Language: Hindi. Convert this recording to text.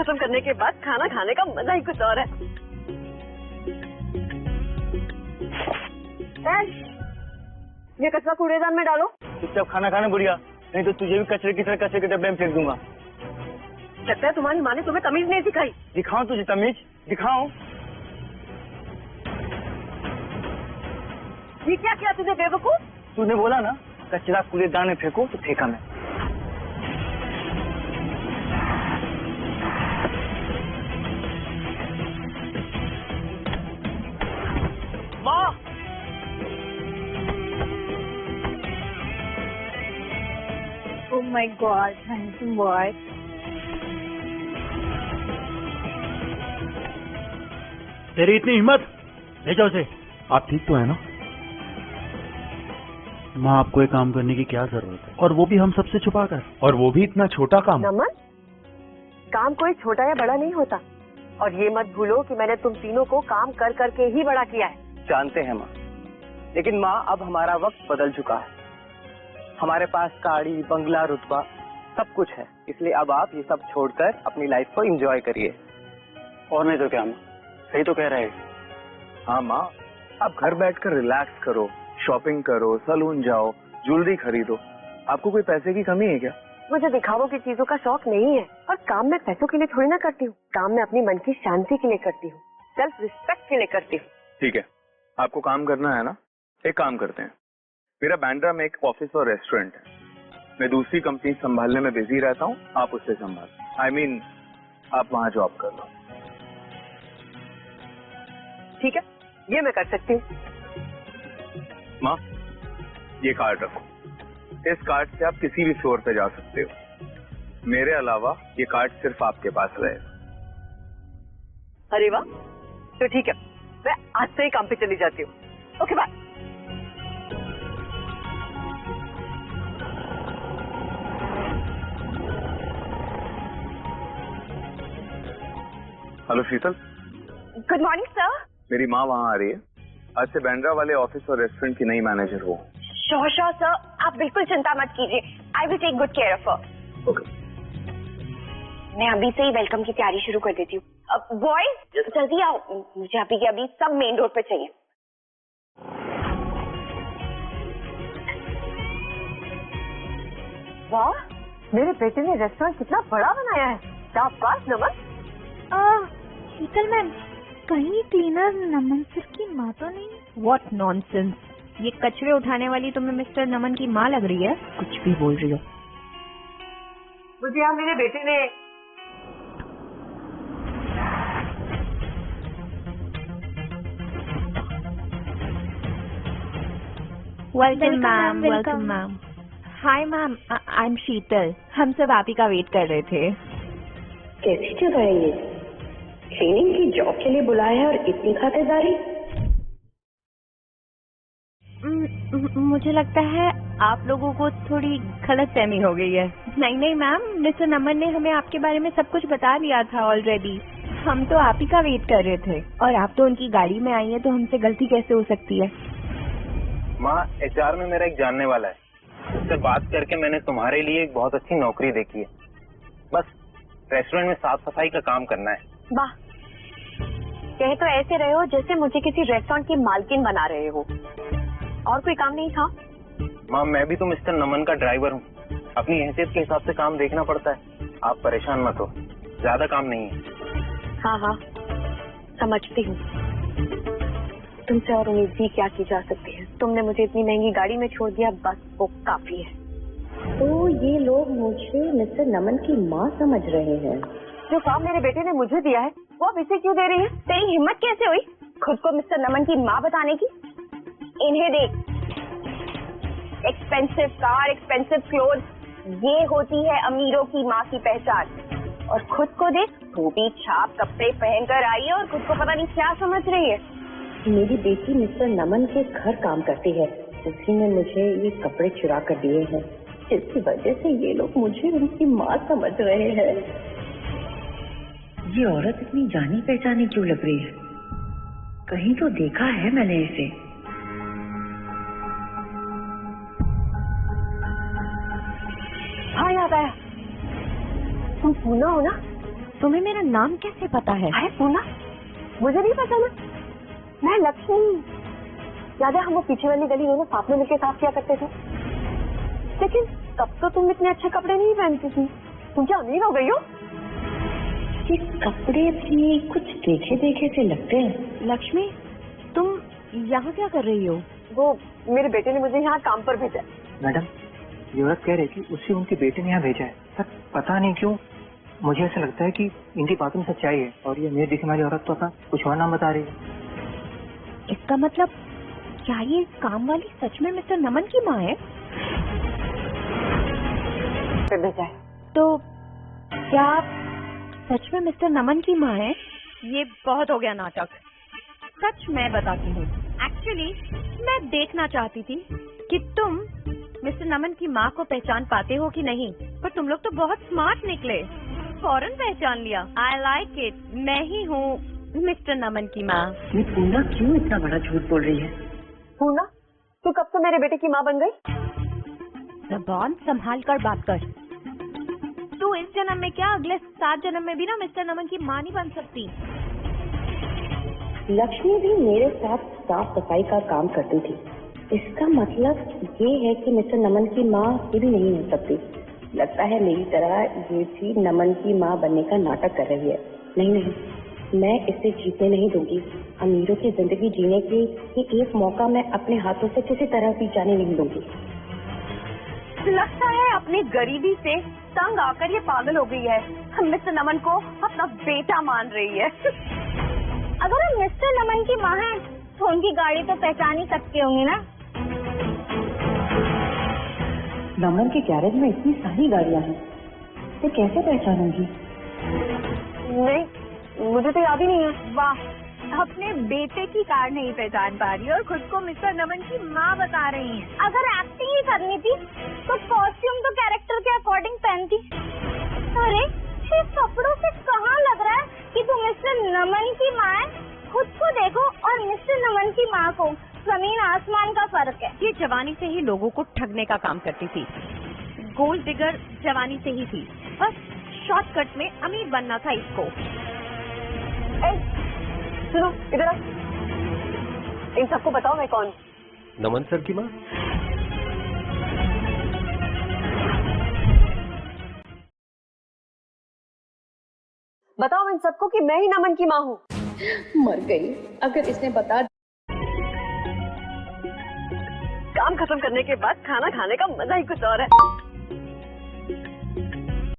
खत्म करने के बाद खाना खाने का मजा ही कुछ और है। ये कचरा कूड़ेदान में डालो। चुपचाप खाना खाना बुढ़िया, नहीं तो तुझे भी कचरे की तरह कचरे के डब्बे में फेंक दूंगा। लगता है तुम्हारी माँ ने तुम्हें तमीज नहीं सिखाई। दिखाऊं तुझे तमीज, दिखाऊं? ये क्या किया तुझे बेवकूफ? तूने बोला ना कचरा कूड़ेदान में फेंको, तो फेंका मैं। माँ, Oh my God, handsome boy. तेरी इतनी हिम्मत, ले जाओ उसे। आप ठीक तो है ना? माँ, आपको एक काम करने की क्या जरूरत है, और वो भी हम सबसे छुपा कर, और वो भी इतना छोटा काम। नमन, काम कोई छोटा या बड़ा नहीं होता, और ये मत भूलो कि मैंने तुम तीनों को काम कर करके ही बड़ा किया है। जानते हैं माँ, लेकिन माँ अब हमारा वक्त बदल चुका है। हमारे पास गाड़ी, बंगला, रुतबा सब कुछ है, इसलिए अब आप ये सब छोड़कर अपनी लाइफ को एंजॉय करिए। और नहीं तो क्या माँ, सही तो कह रहे हैं। हाँ माँ, आप घर बैठकर रिलैक्स करो, शॉपिंग करो, सलून जाओ, ज्वेलरी खरीदो। आपको कोई पैसे की कमी है क्या? मुझे दिखावों की चीजों का शौक नहीं है, और काम मैं पैसों के लिए थोड़ी ना करती हूँ। काम मैं अपनी मन की शांति के लिए करती हूँ, सेल्फ रिस्पेक्ट के लिए करती हूँ। ठीक है, आपको काम करना है ना, एक काम करते हैं। मेरा बांद्रा में एक ऑफिस और रेस्टोरेंट है, मैं दूसरी कंपनी संभालने में बिजी रहता हूँ, आप उससे संभाल। I mean, आप वहाँ जॉब कर लो। ठीक है, ये मैं कर सकती हूँ। माँ, ये कार्ड रखो, इस कार्ड से आप किसी भी फ्लोर पे जा सकते हो। मेरे अलावा ये कार्ड सिर्फ आपके पास रहेगा। अरे वाह, तो ठीक है, मैं आज से ही काम पे चली जाती हूँ। Okay bye. Hello Sheetal. Good morning sir. मेरी माँ वहाँ आ रही है, आज से बांद्रा वाले ऑफिस और रेस्टोरेंट की नई मैनेजर हो। श्योर सर, आप बिल्कुल चिंता मत कीजिए, I will take good care of her. Okay. मैं अभी से ही वेलकम की तैयारी शुरू कर देती हूँ। बॉयज जल्दी आओ, मुझे अभी के अभी सब मेन रोड पे चाहिए। वाह, मेरे बेटे ने रेस्टोरेंट कितना बड़ा बनाया है। शाबाश नमन। शीतल मैम, कहीं क्लीनर नमन सर की माँ तो नहीं? व्हाट नॉनसेंस, ये कचरे उठाने वाली तुम्हें मिस्टर नमन की माँ लग रही है? कुछ भी बोल रही हो। मुझे यहाँ मेरे बेटे ने welcome ma'am, welcome ma'am. Hi ma'am, I am Sheetal, हम सब आप ही का वेट कर रहे थे। कैसी जगह है ये? क्लीनिंग की जॉब के लिए बुलाया है और इतनी खातिरदारी? मुझे लगता है आप लोगों को थोड़ी गलतफहमी हो गई है। नहीं मैम, मिस्टर नमन ने हमें आपके बारे में सब कुछ बता दिया था ऑलरेडी। हम तो आप ही का वेट कर रहे थे, और आप तो उनकी गाड़ी में आई हैं, तो हमसे गलती कैसे हो सकती है? माँ, HR में मेरा एक जानने वाला है, उससे बात करके मैंने तुम्हारे लिए एक बहुत अच्छी नौकरी देखी है। बस रेस्टोरेंट में साफ सफाई का काम करना है। वाह, कह तो ऐसे रहे हो जैसे मुझे किसी रेस्टोरेंट की मालकिन बना रहे हो। और कोई काम नहीं था? माँ, मैं भी तो मिस्टर नमन का ड्राइवर हूँ, अपनी हैसियत के हिसाब से काम देखना पड़ता है। आप परेशान मत हो, ज्यादा काम नहीं है। हाँ हाँ, समझती हूँ। तुमसे और उम्मीद भी क्या की जा सकती है? तुमने मुझे इतनी महंगी गाड़ी में छोड़ दिया, बस वो काफी है। तो ये लोग मुझे मिस्टर नमन की माँ समझ रहे हैं। जो काम मेरे बेटे ने मुझे दिया है, वो अब इसे क्यों दे रही है? तेरी हिम्मत कैसे हुई खुद को मिस्टर नमन की माँ बताने की? इन्हें देख, एक्सपेंसिव कार, एक्सपेंसिव क्लोथ, ये होती है अमीरों की माँ की पहचान। और खुद को देख, धोबी छाप कपड़े पहनकर आई है और खुद को पता नहीं क्या समझ रही है। मेरी बेटी मिस्टर नमन के घर काम करती है, उसी ने मुझे ये कपड़े चुरा कर दिए हैं। इसकी वजह से ये लोग मुझे उनकी माँ समझ रहे हैं। ये औरत इतनी जानी पहचानी क्यों लग रही है? कहीं तो देखा है मैंने इसे। हाँ, याद आया। तुम पूना हो ना? तुम्हें मेरा नाम कैसे पता है? अरे पूना, मुझे नहीं पता ना, मैं लक्ष्मी। याद है हम वो पीछे वाली गली दोनों साथ में मिलकर साफ किया करते थे? लेकिन तब तो तुम इतने अच्छे कपड़े नहीं पहनती थी, तुम क्या अमीर हो गई हो? ये कपड़े भी कुछ देखे देखे से लगते हैं। लक्ष्मी, तुम यहाँ क्या कर रही हो? वो मेरे बेटे ने मुझे यहाँ काम पर भेजा। मैडम, ये औरत कह रही कि उसे उनके बेटे ने यहाँ भेजा है, पर पता नहीं क्यों मुझे ऐसा लगता है कि इनकी बातों में सच्चाई है और ये मेरे दिखने वाली औरत तो अपना कुछ और नाम बता रही है। इसका मतलब क्या ये काम वाली सच में मिस्टर नमन की माँ है? भेजा है तो क्या आप सच में मिस्टर नमन की माँ है? ये बहुत हो गया नाटक। सच मैं बताती हूँ। एक्चुअली मैं देखना चाहती थी कि तुम मिस्टर नमन की माँ को पहचान पाते हो कि नहीं, पर तुम लोग तो बहुत स्मार्ट निकले, फौरन पहचान लिया। I like it. मैं ही हूँ मिस्टर नमन की माँ। ये पूना क्यों इतना बड़ा झूठ बोल रही है? पूना, तू कब से मेरे बेटे की माँ बन गई? जबान संभाल कर बात कर। तू इस जन्म में क्या, अगले 7 जन्म में भी ना मिस्टर नमन की माँ नहीं बन सकती। लक्ष्मी भी मेरे साथ साफ सफाई का काम करती थी। इसका मतलब ये है कि मिस्टर नमन की माँ ये भी नहीं हो सकती। लगता है मेरी तरह ये भी नमन की माँ बनने का नाटक कर रही है। नहीं, मैं इसे जीतने नहीं दूंगी। अमीरों की जिंदगी जीने की ये एक मौका मैं अपने हाथों से किसी तरह भी जाने नहीं दूंगी। लगता है अपनी गरीबी से तंग आकर ये पागल हो गई है। मिस्टर नमन को अपना बेटा मान रही है। अगर हम मिस्टर नमन की माँ हैं, तो उनकी गाड़ी तो पहचान ही सकते होंगे ना? नमन के गैरेज में इतनी सारी गाड़ियाँ हैं, तो कैसे पहचानूंगी? नहीं, मुझे तो याद ही नहीं है। वाह, अपने बेटे की कार नहीं पहचान पा रही और खुद को मिस्टर नमन की माँ बता रही हैं। अगर एक्टिंग ही करनी थी तो कॉस्ट्यूम तो कैरेक्टर के अकॉर्डिंग पहनती। अरे ये कपड़ों से कहाँ लग रहा है कि तू मिस्टर नमन की माँ है? खुद को देखो और मिस्टर नमन की माँ को, जमीन आसमान का फर्क है। ये जवानी से ही लोगों को ठगने का काम करती थी। गोल्ड डिगर जवानी से ही थी, बस शॉर्टकट में अमीर बनना था इसको। सुनो इधर आओ, इन सबको बताओ मैं कौन? नमन सर की माँ। बताओ इन सबको कि मैं ही नमन की माँ हूँ। मर गई। अगर इसने बता, काम खत्म करने के बाद खाना खाने का मजा ही कुछ और है।